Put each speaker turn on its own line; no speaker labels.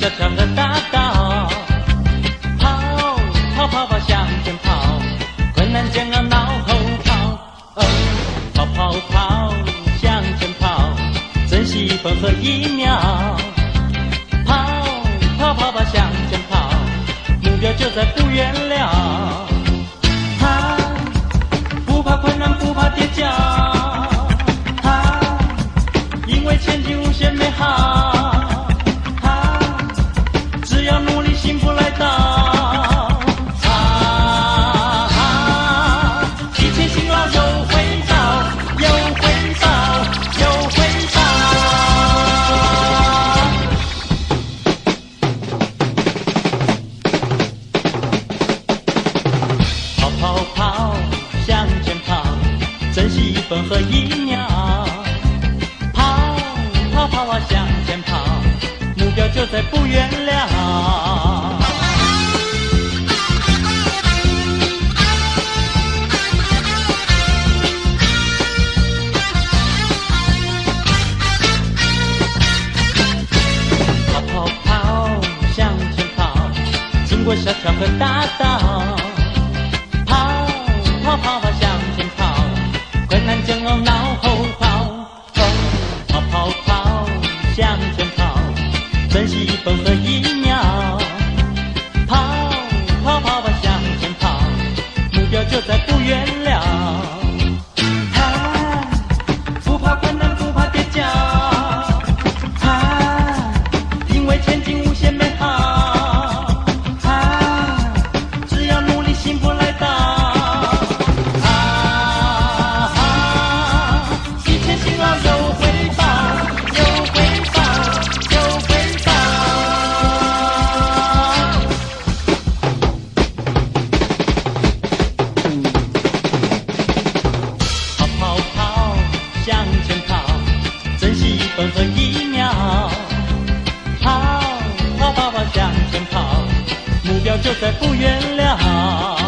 小桥和大道，跑跑跑跑向前跑，困难煎熬脑后跑，跑跑跑向前跑，珍惜1分和1秒，跑跑跑跑向前跑，目标就在不远了，不怕困难不怕跌跤，因为前景无限美好，只要努力幸福来到，一切辛劳有回报，有回报，有回报。跑跑跑向前跑，珍惜1分和1秒，跑跑跑跑向前跑，目标就在不远了。跑跑跑向前跑，经过小桥和大道，跑跑跑跑向前跑，困难煎熬脑后跑，跑跑跑向前跑，珍惜1分和1秒，跑跑跑跑向前跑，目标就在不远了，不怕困难不怕跌跤，因为前景无限美好，只要努力幸福来到，一切辛劳有回报，有回报，有回报。跑跑跑向前跑，珍惜1分和1秒，跑跑跑跑向前跑，目标就在不远了。